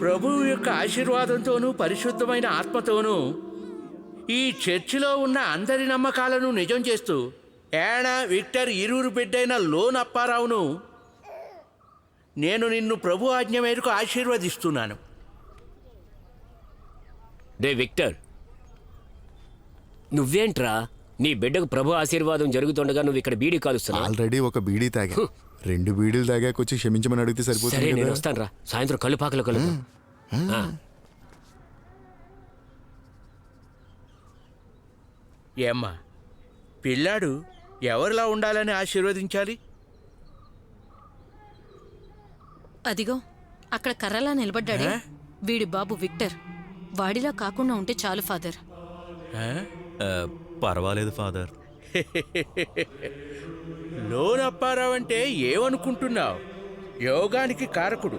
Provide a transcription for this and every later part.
ప్రభువు యొక్క ఆశీర్వాదంతోనూ పరిశుద్ధమైన ఆత్మతోనూ ఈ చర్చిలో ఉన్న అందరి నమ్మకాలను నిజం చేస్తూ యానా, విక్టర్ ఇరువురు బిడ్డైన లోన్ అప్పారావును నేను నిన్ను ప్రభు ఆజ్ఞ మేరకు ఆశీర్వదిస్తున్నాను. డే విక్టర్, నువ్వేంట్రా నీ బిడ్డకు ప్రభు ఆశీర్వాదం జరుగుతుండగా నువ్వు ఇక్కడ బీడీ కాలుస్తున్నావు? ఆల్రెడీ ఒక బీడీ తాగా, 2 బీడీలు తాగాకొచ్చి క్షమించమని అడిగితే సరే సరిపోతుంది నేను కదా. వస్తాను రా, సాయంత్రం కళ్ళు కలుపు. ఏమ్మా, పిల్లాడు ఎవరిలా ఉండాలని ఆశీర్వదించాలి? అదిగో అక్కడ కర్రలా నిలబడ్డాడే వీడి బాబు విక్టర్. వాడిలా కాకుండా ఉంటే చాలు ఫాదర్. పర్వాలేదు ఫాదర్. లోన్ అప్పారావు అంటే ఏమనుకుంటున్నావు? యోగానికి కారకుడు,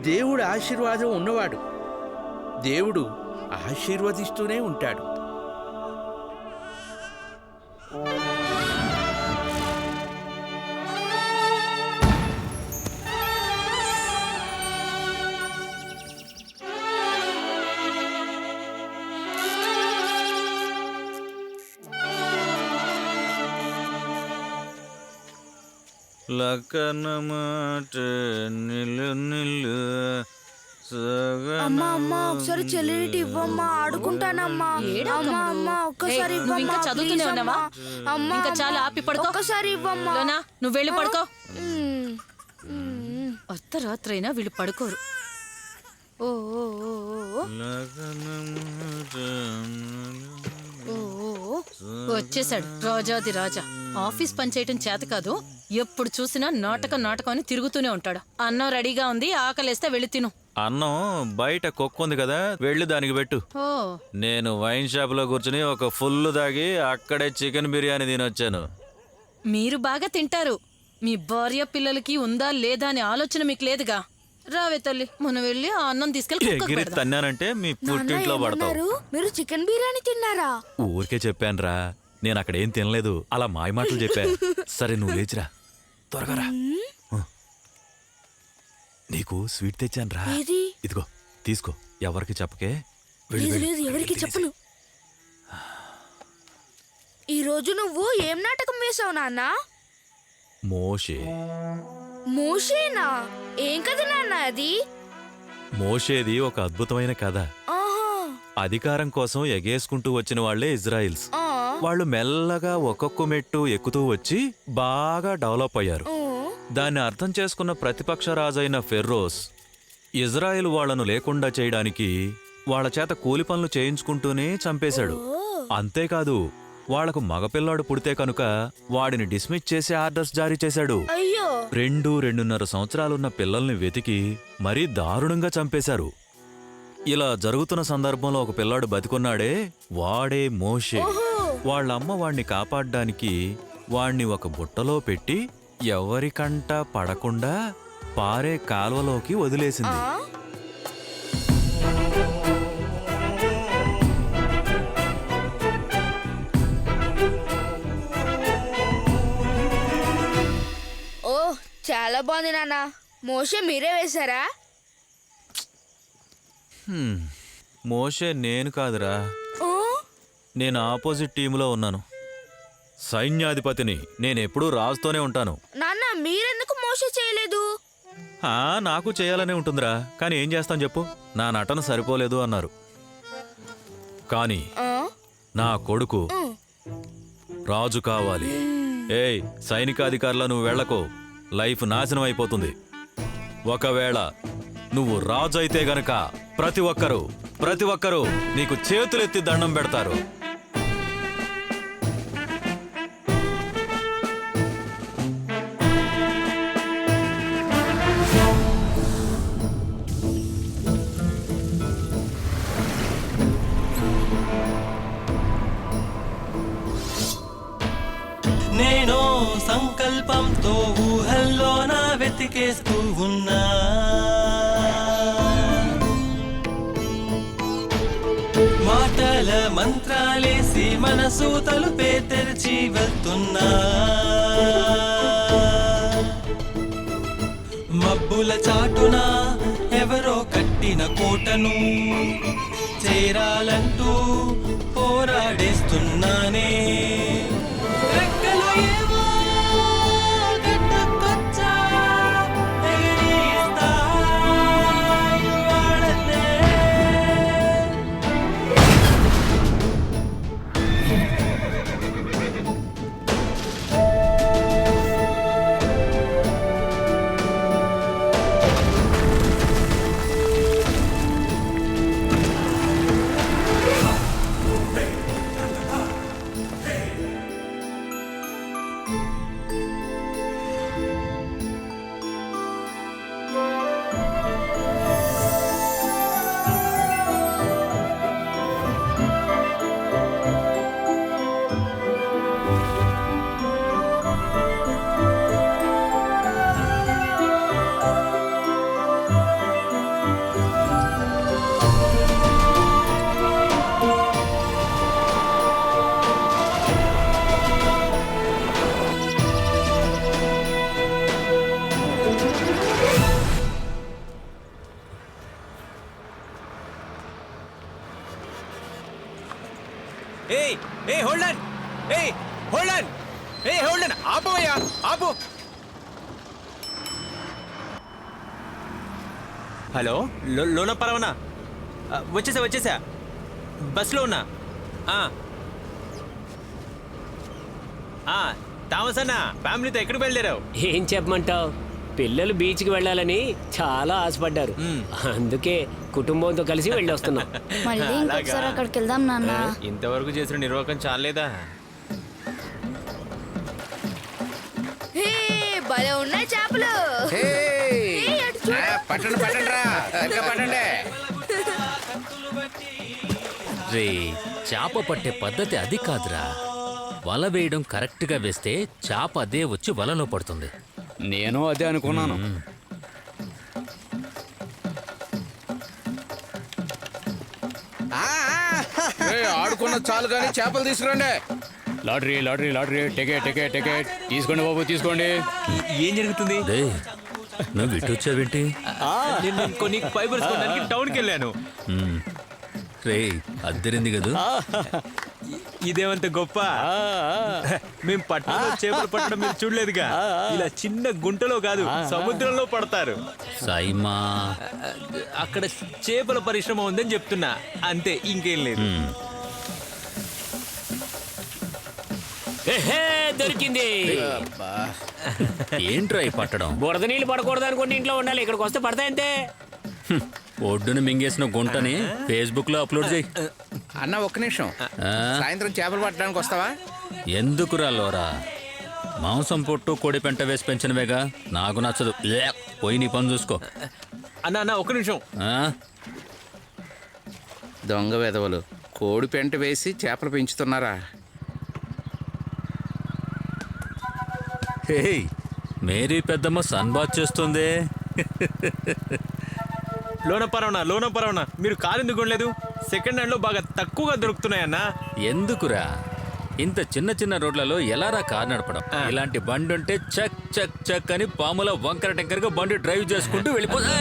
దేవుడు ఆశీర్వాదం ఉన్నవాడు. దేవుడు ఆశీర్వదిస్తూనే ఉంటాడు. లక్కనమాట నిల్లు నిల్లు అమ్మా అమ్మా ఒకసారి చెల్లిటి ఇవ్వమ్మా, ఆడుకుంటానమ్మా. అమ్మా అమ్మా ఒక్కసారి నువ్వు ఇంకా చదువుతూనే ఉన్నావా? ఇంకా చాలా ఆపి పడుకో. ఒక్కసారి ఇవ్వమ్మా. లోనా, నువ్వు వెళ్ళి పడుకో. అర్ధరాత్రైనా వీళ్ళు పడుకోరు. ఓ ఓ ఓ ఓ ఓ ఓ వచ్చేసాడు రాజాది రాజా. ఆఫీస్ పని చేయటం చేత కాదు, ఎప్పుడు చూసినా నాటకం అని తిరుగుతూనే ఉంటాడు. అన్నం రెడీగా ఉంది, ఆకలేస్తే వెళ్ళి తిను. అన్నం బయట కుక్కుంది కదా, వెళ్ళి దానికి పెట్టు. ఓ నేను వైన్ షాప్ లో కూర్చుని ఒక ఫుల్ దాగి అక్కడే చికెన్ బిర్యానీ తినొచ్చాను. మీరు బాగా తింటారు. మీ భార్య పిల్లలకి ఉందా లేదా అనే ఆలోచన మీకు లేదుగా. రావే తల్లి, మనం వెళ్ళి ఆ అన్నం తీసుకెళ్ళి కుక్కకు ఎగిరి పెడదాం. తన్నానంటే మీ పుట్టింట్లో పడతావు. మీరు చికెన్ బిర్యానీ తిన్నారా? ఊరికే చెప్పానురా, నేను అక్కడేం తినలేదు, అలా మాయ మాటలు చెప్పా. సరే నువ్వు లేచిరా, త్వరగా రా. నీకు స్వీట్ తెచ్చాను రా, ఇదిగో తీసుకో. ఎవరికి చెప్పకే. ఎవరికి చెప్పను. ఈ రోజు నువ్వు ఏం నాటకం వేసావు నాన్న? మోషే. మోషేనా? ఏం కథ నాన్న అది? మోషేది ఒక అద్భుతమైన కథ. అధికారం కోసం ఎగేసుకుంటూ వచ్చిన వాళ్లే ఇజ్రాయిల్స్. వాళ్ళు మెల్లగా ఒక్కొక్క మెట్టు ఎక్కుతూ వచ్చి బాగా డెవలప్ అయ్యారు. దాన్ని అర్థం చేసుకున్న ప్రతిపక్ష రాజైన ఫెర్రోస్ ఇజ్రాయెల్ వాళ్లను లేకుండా చేయడానికి వాళ్ల చేత కూలి పనులు చేయించుకుంటూనే చంపేశాడు. అంతేకాదు, వాళ్లకు మగపిల్లాడు పుడితే కనుక వాడిని డిస్మిస్ చేసే ఆర్డర్స్ జారీ చేశాడు. 2-2.5 సంవత్సరాలున్న పిల్లల్ని వెతికి మరీ దారుణంగా చంపేశారు. ఇలా జరుగుతున్న సందర్భంలో ఒక పిల్లాడు బతికున్నాడే, వాడే మోషే. వాళ్ళమ్మ వాణ్ణి కాపాడ్డానికి వాణ్ణి ఒక బుట్టలో పెట్టి ఎవరికంట పడకుండా పారే కాల్వలోకి వదిలేసింది. ఓ చాలా బాగుంది నాన్న. మోషే మీరే వేశారా? మోషే నేను కాదురా, నేను ఆపోజిట్ టీములో ఉన్నాను. సైన్యాధిపతిని. నేనెప్పుడూ రాజుతోనే ఉంటాను. నాన్న మీరెందుకు మోషే చేయలేదు? నాకు చేయాలనే ఉంటుందిరా, కానీ ఏం చేస్తాను చెప్పు, నా నటన సరిపోలేదు అన్నారు. కానీ నా కొడుకు రాజు కావాలి. ఏయ్ సైనికాధికారుల, నువ్వు వెళ్ళకో, లైఫ్ నాశనం అయిపోతుంది. ఒకవేళ నువ్వు రాజు అయితే గనక ప్రతి ఒక్కరూ నీకు చేతులెత్తి దండం పెడతారు. నేను సంకల్పంతో ఊహల్లోన వెతికేస్తూ ఉన్నా, మాటల మంత్రాలేసి మనసు తలుపే తెరిచి వెళ్తున్నా. మబ్బుల చాటున ఎవరో కట్టి కట్టిన కోటను చేరాలంటూ పోరాడేస్తున్నానే రెక్కలు ఏవో గట్టుకొచ్చా, ఎగిరేస్తా ఇవాళనే. ఏయ్ ఏయ్ హోల్డ్ ఆన్ ఏయ్ హోల్డ్ ఆన్ ఏయ్ హోల్డ్ ఆన్ ఆపవయ్యా ఆపు. హలో లోన పరవనా వచ్చేసా బస్లో ఉన్నా. థామస్ అన్న ఫ్యామిలీతో ఎక్కడికి బయలుదేరావు? ఏం చెప్పమంటావు, పిల్లలు బీచ్కి వెళ్ళాలని చాలా ఆశపడ్డారు. అందుకే కుటుంబంతో కలిసి వెళ్ళి వస్తున్నాం. మళ్ళీ ఇంకొకసారి అక్కడికి వెళ్దాం నాన్న. ఇంతవరకు చేసిన నిర్వాహకం చాలేదా? హే, భలే ఉన్నాయి చేపలు. పట్టండి పట్టండి రా, పట్టండి. రే, చేప పట్టే పద్ధతి అది కాదురా. వల వేయడం కరెక్ట్గా వేస్తే చేప అదే వచ్చి వలలో పడుతుంది. నేను అదే అనుకున్నాను. ఆడుకున్న చాలు కానీ చేపలు తీసుకురండి. Lottery lottery lottery, ticket ticket ticket తీసుకోండి బాబు, తీసుకోండి. ఏం జరుగుతుంది? రే, నువ్వు ఇటు వచ్చావేంటి? నేను కొన్ని ఫైబర్స్ కొనడానికి టౌన్కి వెళ్ళాను. రే, అద్దరింది కదా. ఇదేమంత గొప్ప? మేము పట్టణంలో చేపలు పట్టడం మీరు చూడలేదుగా. ఇలా చిన్న గుంటలో కాదు, సముద్రంలో పడతారు. సాయిమా, అక్కడ చేపల పరిశ్రమ ఉందని చెప్తున్నా, అంతే, ఇంకేం లేదు. ఎహే, దొరికింది. ఏంట్రా ఈ పట్టడం? బురద నీళ్ళు పడకూడదు అనుకుంటే ఇంట్లో ఉండాలి, ఇక్కడికి వస్తే పడతాయంతే. ఒడ్డును మింగేసిన గుంటని ఫేస్బుక్ లో అప్లోడ్ చేయి. అన్న ఒక్క నిమిషం, సాయంత్రం చేపలు పట్టడానికి వస్తావా? ఎందుకురా లోరా? మాంసం పొట్టు కోడి పెంట వేసి పెంచినవేగా, నాకు నచ్చదు. పోయి నీ పని చూసుకో. అన్న ఒక్క నిమిషం. దొంగ వెధవలు కోడి పెంట వేసి చేపలు పెంచుతున్నారా? హే, మేరీ పెద్దమ్మ సన్ బాత్ చేస్తుంది. లోన పరవనా మీరు కారు ఎందుకు కొనలేదు? సెకండ్ హ్యాండ్ లో బాగా తక్కువగా దొరుకుతున్నాయన్నా. ఎందుకురా? ఇంత చిన్న చిన్న రోడ్లలో ఎలారా కారు నడపడం? ఇలాంటి బండి ఉంటే చక్ చక్ చక్ అని పాముల వంకర టెంకర్గా బండి డ్రైవ్ చేసుకుంటూ వెళ్ళిపోతా.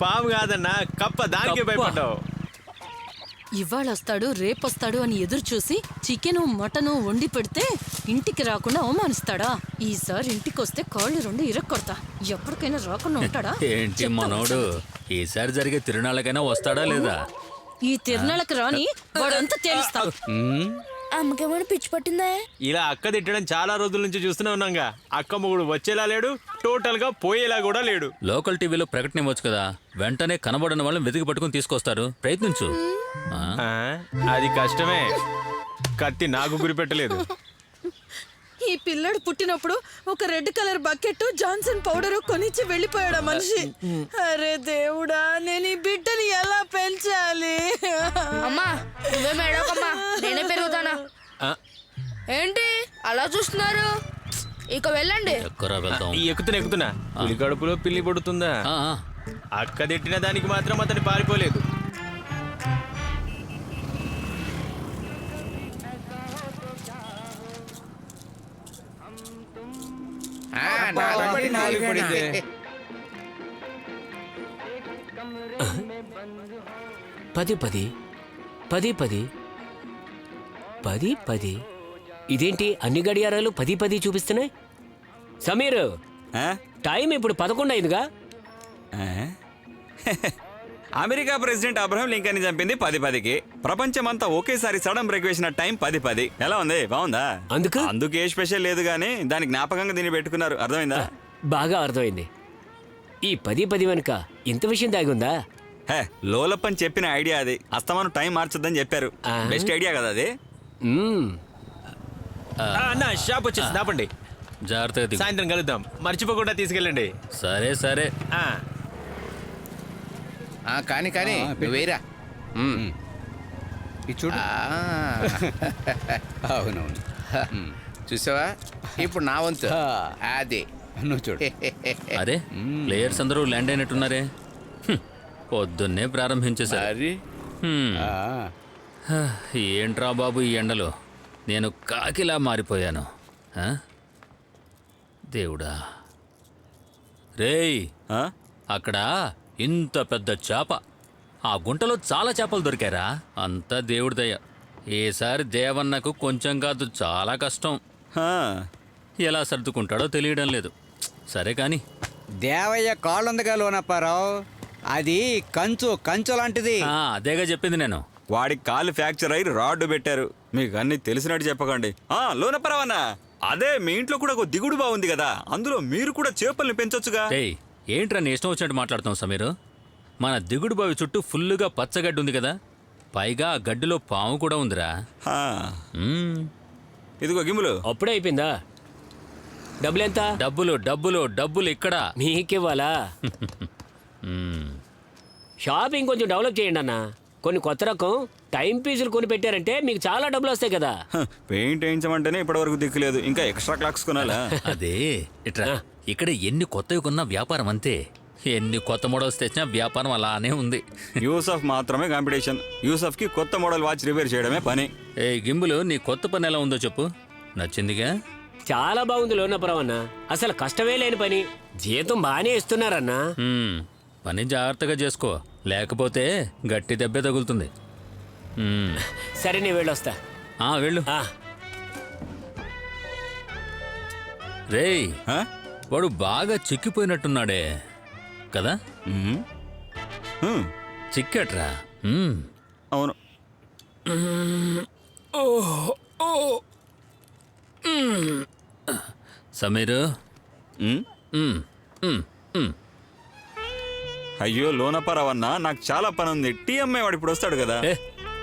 పాము కాదన్నా, కప్ప, దానికే భయపడ్డావు. ఇవాళ వస్తాడు రేపొస్తాడు అని ఎదురు చూసి చికెను మటను వండి పెడితే ఇంటికి రాకుండా అవమానిస్తాడా? ఈసారి ఇంటికి వస్తే కాళ్ళు రెండు ఇరక్కొడతా. ఎప్పటికైనా రాకుండా ఉంటాడా? ఏంటి మనోడు, ఈసారి జరిగే తిరునాళ్ళకైనా వస్తాడా లేదా? ఈ తిరునాళ్ళకి రాని వాడంతా తేలుస్తా. అమ్మకేమైనా పిచ్చి పట్టిందే? ఇలా అక్క తిట్టడం చాలా రోజుల నుంచి చూస్తూనే ఉన్నాగా. అక్క మొగుడు వచ్చేలా లేడు, టోటల్ గా పోయేలా కూడా లేడు. లోకల్ టీవీలో ప్రకటన ఇవ్వచ్చు కదా, వెంటనే కనబడిన వాళ్ళని వెతికి పట్టుకుని తీసుకొస్తారు. ప్రయత్నించు. అది కష్టమే, కత్తి నాకు గురిపెట్టలేదు. ఈ పిల్లడు పుట్టినప్పుడు ఒక red colour bucket Johnson powder కొనిచ్చి వెళ్ళిపోయాడు మనిషి. అరే దేవుడా, నేను ఈ బిడ్డని ఎలా పెంచాలి? అమ్మా, నువ్వే మేడకమ్మా, నేనే పెరుగుతానా? ఏంటి అలా చూస్తున్నారు? ఇక వెళ్ళండి. ఎక్కరా వెళ్తాం? ఎక్కుతున్నా. పులి కడుపులో పిల్లి పడుతుందా? అక్క తిట్టిన దానికి మాత్రం అతను పారిపోలేదు. పది పది పది పది పది పది ఇదేంటి అన్ని గడియారాలు 10 చూపిస్తున్నాయి? సమీర్, టైం ఇప్పుడు 11 అయిందిగా. అమెరికా ప్రెసిడెంట్ అబ్రహం లింకన్ చంపింది 10:10కి. ప్రపంచమంతా ఒకేసారి సడన్ బ్రేక్ వేసిన టైం 10:10. ఎలా ఉంది? బాగుందా? అందుకే స్పెషల్ లేదు గానీ దాని జ్ఞాపకంగా దీన్ని పెట్టుకున్నారు. అర్థమైందా? బాగా అర్థమైంది. ఈ 10 వెనుక ఇంత విషయం దాగి ఉందా? హే, లోలప్పని చెప్పిన ఐడియా అది. అస్తమానం టైం మార్చొద్దని చెప్పారు. బెస్ట్ ఐడియా కదా అది. అన్న షాప్ వచ్చేసి దాపండి. జాగ్రత్తగా దిగు. సాయంత్రం కలుద్దాం. మర్చిపోకుండా తీసుకెళ్ళండి. సరే సరే. కానీ కానీ వేరా చూడు. అవునవును, చూసావా? ఇప్పుడు నా వంతు. అదే నువ్వు చూడు. అరే, ప్లేయర్స్ అందరూ ల్యాండ్ అయినట్టున్నారే. పొద్దున్నే ప్రారంభించేశారు. ఏంట్రా బాబు ఈ ఎండలో నేను కాకిలా మారిపోయాను. దేవుడా. రేయ్, అక్కడ ఇంత పెద్ద చేప, ఆ గుంటలో చాలా చేపలు దొరికారా? అంతా దేవుడి దయ. ఈసారి దేవన్నకు కొంచెం కాదు చాలా కష్టం. ఎలా సర్దుకుంటాడో తెలియడం లేదు. సరే కాని దేవయ్య కాళ్ళుందిగా లోనప్పారావు, అది కంచు లాంటిది. అదేగా చెప్పింది నేను. వాడికి కాలు ఫ్రాక్చర్ అయ్యి రాడ్డు పెట్టారు. మీకు అన్ని తెలిసినట్టు చెప్పకండి. లోనపరావన్నా, అదే మీ ఇంట్లో కూడా ఒక దిగుడు బాగుంది కదా, అందులో మీరు కూడా చేపల్ని పెంచొచ్చుగా. ఏంట్రా నీ ఇష్టం వచ్చినట్టు మాట్లాడుతాం సమీరు? మన దిగుడు బావి చుట్టూ ఫుల్లుగా పచ్చగడ్డి ఉంది కదా, పైగా ఆ గడ్డిలో పాము కూడా ఉందిరా. ఇదిగో గిమ్ములు. అప్పుడే అయిపోయిందా? డబ్బులెంత? డబ్బులు డబ్బులు డబ్బులు ఇక్కడ మీకివ్వాలా? షాపింగ్ కొంచెం డెవలప్ చేయండి అన్న. కొన్ని కొత్త రకం టైం పీసులు కొని పెట్టారంటే మీకు చాలా డబ్బులు వస్తాయి కదా. పెయింట్ వేయించమంటేనే ఇప్పటివరకు దిక్కులేదు, ఇంకా ఎక్స్ట్రా క్లాక్స్ కొనాలా? అదే ఇట్రా, ఇక్కడ ఎన్ని కొత్తవి కొన్నా వ్యాపారం అంతే. ఎన్ని కొత్త మోడల్స్ తెచ్చినా వ్యాపారం అలానే ఉంది. యూసఫ్ మాత్రమే కాంపిటీషన్. యూసఫ్ కి కొత్త మోడల్ వాచ్ రిపేర్ చేయడమే పని. గింబులు, నీ కొత్త పని ఎలా ఉందో చెప్పు. నచ్చిందిగా? చాలా బాగుంది లోనపురం అన్న. అసలు కష్టమే లేని పని, జీతం బాగానే ఇస్తున్నారన్నా. పని జాగ్రత్తగా చేసుకో, లేకపోతే గట్టి దెబ్బే తగులుతుంది. సరే నేను వెళ్ళొస్తా. వెళ్ళు. రేయ్, వాడు బాగా చిక్కిపోయినట్టున్నాడే కదా? చిక్కట్రా. అవును. సమీరు, అయ్యో లోనపరావన్నా, నాకు చాలా పని ఉంది. టీ అమ్మాయి వాడు ఇప్పుడు వస్తాడు కదా.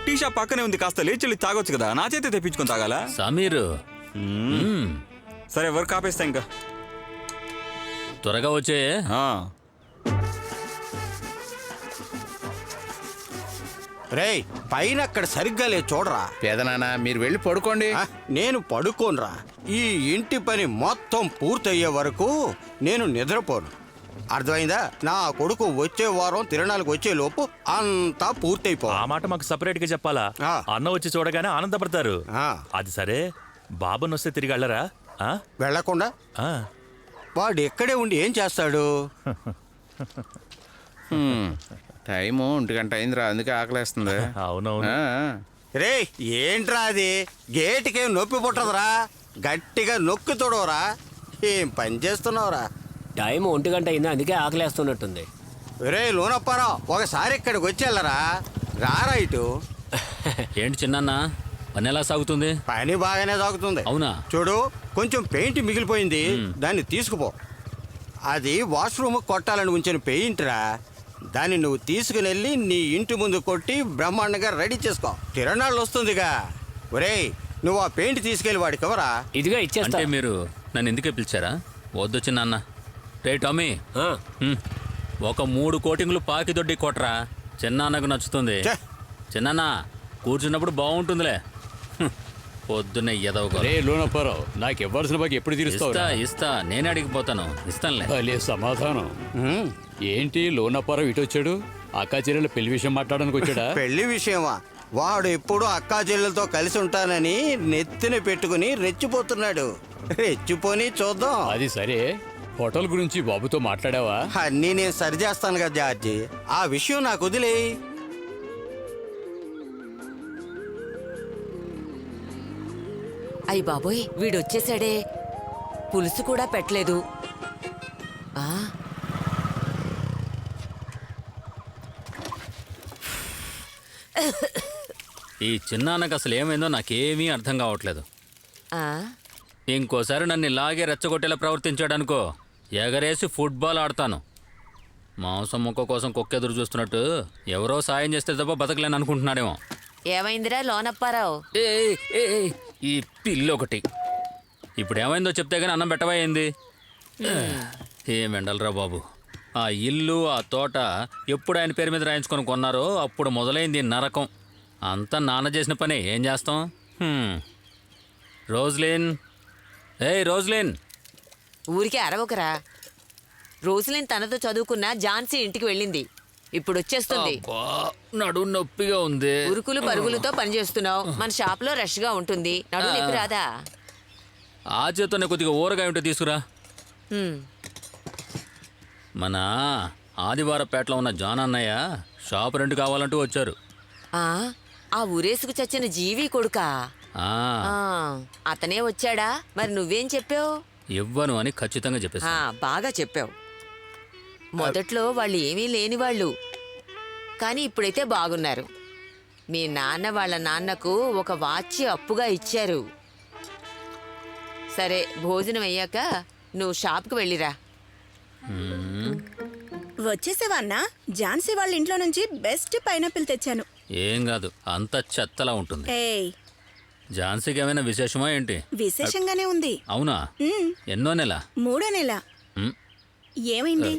టీ షాప్ పక్కనే ఉంది, కాస్త లేచి తాగొచ్చు కదా. నా చేతే తెప్పించుకొని తాగాలా? సమీరు, సరే ఎవరు కాపేస్తా, ఇంకా త్వరగా వచ్చే. రేయ్, పైన అక్కడ సరిగ్గా లేదు చూడరా. పేదనాన్న, మీరు వెళ్ళి పడుకోండి. నేను పడుకోనరా. ఈ ఇంటి పని మొత్తం పూర్తయ్యే వరకు నేను నిద్రపోను. అర్థమైందా? నా కొడుకు వచ్చే వారం తిరణాలకు వచ్చే లోపు అంతా పూర్తయిపో. ఆ మాట మాకు సపరేట్ గా చెప్పాలా? అన్న వచ్చి చూడగానే ఆనందపడతారు. అది సరే, బాబుని వస్తే తిరిగి వెళ్ళరా? వెళ్ళకుండా వాడు ఎక్కడే ఉండి ఏం చేస్తాడు? టైము 1 గంట అయిందిరా, అందుకే ఆకలేస్తుంది. అవునవును. రే, ఏంట్రా అది? గేటుకేం నొప్పి పుట్టదురా, గట్టిగా నొక్కి తోడవరా. ఏం పని చేస్తున్నావురా? టైం 1 గంట అయింది, అందుకే ఆకలేస్తున్నట్టుంది. రే లోనప్పారా, ఒకసారి ఇక్కడికి వచ్చేళ్ళరా. రారా ఇటు. ఏంటి చిన్న పని ఎలా సాగుతుంది? పని బాగానే సాగుతుంది. అవునా? చూడు, కొంచెం పెయింట్ మిగిలిపోయింది, దాన్ని తీసుకుపో. అది వాష్రూమ్ కొట్టాలని ఉంచిన పెయింట్ రా. దాన్ని నువ్వు తీసుకుని వెళ్ళి నీ ఇంటి ముందు కొట్టి బ్రహ్మాండంగా రెడీ చేసుకో. తిరణాళ్ళు వస్తుందిగా. ఒరేయ్, నువ్వు ఆ పెయింట్ తీసుకెళ్ళి వాడికి ఎవరా? ఇదిగా ఇచ్చేస్తా. అంటే మీరు నన్ను ఎందుకే పిలిచారా? వద్దు చిన్న. రే టామీ, ఒక 3 కోటింగ్లు పాకిదొడ్డి కొట్రా. చిన్నాన్నకు నచ్చుతుంది. చిన్న కూర్చున్నప్పుడు బాగుంటుందిలే. పొద్దున్నే ఎదవగా. రే లోనప్పారావు, నాకు ఇవ్వాల్సిన బాకి ఎప్పుడు తీరుస్తావు? ఇస్తా, నేనే అడిగిపోతాను. ఇస్తానులే. సమాధానం ఏంటి? లోనప్పారావు ఇటు వచ్చాడు. అక్కా చెల్లెల పెళ్లి విషయం మాట్లాడడానికి వచ్చాడా? పెళ్లి విషయమా? వాడు ఎప్పుడు అక్కా చెల్లెలతో కలిసి ఉంటానని నెత్తిన పెట్టుకుని రెచ్చిపోతున్నాడు. రెచ్చిపోని చూద్దాం. అది సరే, హోటల్ గురించి బాబుతో మాట్లాడావా? అన్నీ నేను సరి చేస్తాను కదా జార్జి, ఆ విషయం నాకు వదిలే. అయ్య బాబోయ్, వీడొచ్చేసాడే. పులుసు కూడా పెట్టలేదు. ఆ ఈ చిన్నాన్నకు అసలు ఏమైందో నాకేమీ అర్థం కావట్లేదు. ఆ ఇంకోసారి నన్ను ఇలాగే రెచ్చగొట్టేలా ప్రవర్తించాడనుకో, ఎగరేసి ఫుట్బాల్ ఆడతాను. మాంసం ముక్క కోసం కుక్కెదురు చూస్తున్నట్టు ఎవరో సాయం చేస్తే తప్ప బతకలేను అనుకుంటున్నాడేమో. ఏమైందిరా లోనప్పారావు? ఈ పిల్లి ఒకటి ఇప్పుడు ఏమైందో చెప్తే గానీ అన్నం పెట్టవా ఏంది? ఏం ఎండలరా బాబు. ఆ ఇల్లు ఆ తోట ఎప్పుడు ఆయన పేరు మీద రాయించుకొని కొన్నారో అప్పుడు మొదలైంది నరకం. అంతా నాన్న చేసిన పని, ఏం చేస్తాం? Roslin, Roslin. ఊరికే అరవకరా. రోజులేని తనతో చదువుకున్న ఝాన్సీ ఇంటికి వెళ్ళింది. ఇప్పుడు వచ్చేస్తుంది. నడుము నొప్పిగా ఉంది. ఉరుకులు పరుగులతో పనిచేస్తున్నావు. మన షాప్ లో రష్ గా ఉంటుంది. నడు నొప్పి రాదా? ఆ చేతోనే కొద్దిగా ఊరగాయ ఉంటే తీసుకురా. మన ఆదివారపేటలో ఉన్న జాన్ అన్నయ్య షాప్ రెంట్ కావాలంటూ వచ్చారు. ఆ ఊరేసుకు చచ్చిన జీవి కొడుకా? అతనే వచ్చాడా? మరి నువ్వేం చెప్పావు? ఇవ్వను అని ఖచ్చితంగా చెప్పేసి. బాగా చెప్పావు. మొదట్లో వాళ్ళు ఏమీ లేని వాళ్ళు, కానీ ఇప్పుడైతే బాగున్నారు. మీ నాన్న వాళ్ళ నాన్నకు ఒక వాచ్ అప్పుగా ఇచ్చారు. సరే, భోజనం అయ్యాక నువ్వు షాప్కి వెళ్ళిరా. వచ్చేసావా అన్నా? ఝాన్సీ వాళ్ళ ఇంట్లో నుంచి బెస్ట్ పైనాపిల్ తెచ్చాను. ఏం కాదు, అంత చెత్తలా ఉంటుంది. ఏయ్, ఝాన్సీకి ఏమైనా విశేషమా ఏంటి? విశేషంగానే ఉంది. అవునా? ఎన్నో నెల? 3వ నెల. ఏమైంది?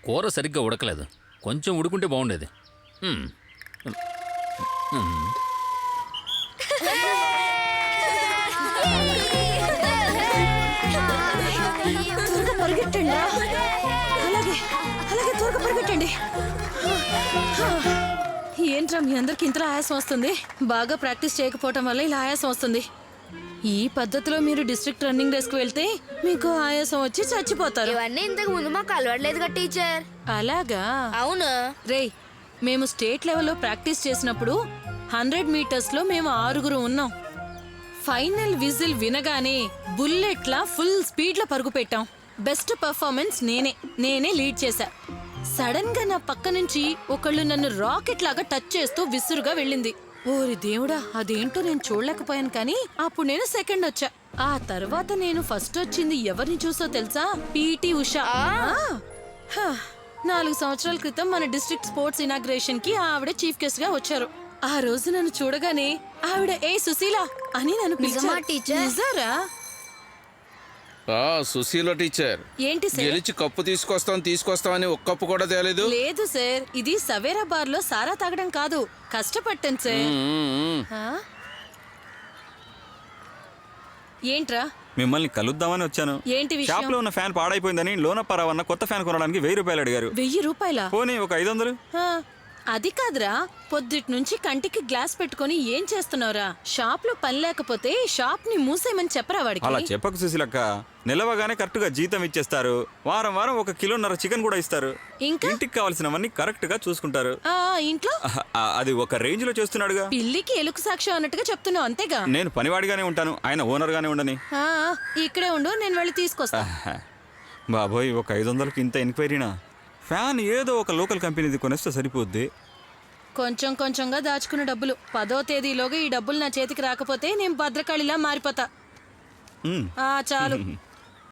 కూర సరిగ్గా ఉడకలేదు. కొంచెం ఉడుకుంటే బాగుండేది. పరిగెట్టండి. అలాగే అలాగే త్వరగా పరిగెట్టండి. ఏంట్రా మీ అందరికి ఇంతలో ఆయాసం వస్తుంది? బాగా ప్రాక్టీస్ చేయకపోవటం వల్ల ఇలా ఆయాసం వస్తుంది. ఈ పద్ధతిలో మీరు డిస్ట్రిక్ట్ రన్నింగ్ రేస్కి వెళ్తే మీకు ఆయాసం వచ్చి చచ్చిపోతారు. ఇవన్నీ ఇంతకు ముందు మాకు అలవాట్లేదుగా టీచర్. అలాగా? అవును రేయ్, మేము స్టేట్ లెవెల్లో ప్రాక్టీస్ చేసినప్పుడు 100 మీటర్స్లో మేము 6 ఉన్నాం. ఫైనల్ విజిల్ వినగానే బుల్లెట్లా ఫుల్ స్పీడ్లో పరుగు పెట్టాం. బెస్ట్ పర్ఫార్మెన్స్ నేనే లీడ్ చేశా. సడన్ గా నా పక్క నుంచి ఒకళ్ళు నన్ను రాకెట్ లాగా టచ్ చేస్తూ విసురుగా వెళ్ళింది. ఓరి దేవుడా, అదేంటో నేను చూడలేకపోయాను, కానీ అప్పుడు నేను సెకండ్ వచ్చా. ఆ తర్వాత నేను ఫస్ట్ వచ్చింది ఎవరిని చూసో తెలుసా? పీటీ ఉషా. 4 సంవత్సరాల క్రితం మన డిస్ట్రిక్ట్ స్పోర్ట్స్ ఇనాగ్రేషన్ కి ఆవిడ చీఫ్ గెస్ట్ గా వచ్చారు. ఆ రోజు నన్ను చూడగానే ఆవిడ ఏ సుశీల అని నన్ను పిలిచారా? సుశీల టీచర్, ఏంటి సార్? గెలిచి కప్పు తీసుకొస్తామని ఒక కప్పు కూడా తేలేదు. లేదు సార్, ఇది సవేరా బార్ లో సారా తాగడం కాదు, కష్టపట్టాను సార్. ఏంట్రా? మిమ్మల్ని కలుద్దామని వచ్చాను. ఏంటి విషయం? షాప్ లో ఉన్న ఫ్యాన్ పాడైపోయిందని లోనప్పారావు అన్న కొత్త ఫ్యాన్ కొనడానికి 1000 రూపాయలు అడిగారు. 1000 రూపాయలా? పోనీ ఒక 500. అది కాదురా, పొద్దుటి నుంచి కంటికి గ్లాస్ పెట్టుకొని ఏం చేస్తున్నావురా? షాప్ లో పని లేకపోతే షాప్ ని మూసేయమని చెప్పరా వాడికి? అలా చెప్పకు సుశీలక్క, నిలవగానే కరెక్ట్ గా జీతం ఇచ్చేస్తారు. వారం 1 కిలోన్నర చికెన్ కూడా ఇస్తారు. ఇంకా ఇంటికి కావాల్సినవన్నీ కరెక్ట్ గా చూసుకుంటారు. ఇంట్లో అది ఒక రేంజ్ లో చేస్తున్నాడుగా. పిల్లికి ఎలుక సాక్ష్యం అన్నట్టుగా చెప్తున్నావు అంతేగా? నేను పనివాడిగానే ఉంటాను, ఆయన ఓనర్ గానే ఉండని. ఇక్కడే ఉండు, నేను వెళ్ళి తీసుకొస్తా. బాబోయ్, ఒక 500కి ఇంత ఎంక్వైరీనా? ఫ్యాన్ ఏదో ఒక లోకల్ కంపెనీది కొనేస్తే సరిపోద్ది. కొంచెం కొంచెంగా దాచుకున్న డబ్బులు 10వ తేదీలోగా ఈ డబ్బులు నా చేతికి రాకపోతే నేను భద్రకాళిలా మారిపోతా. చాలు.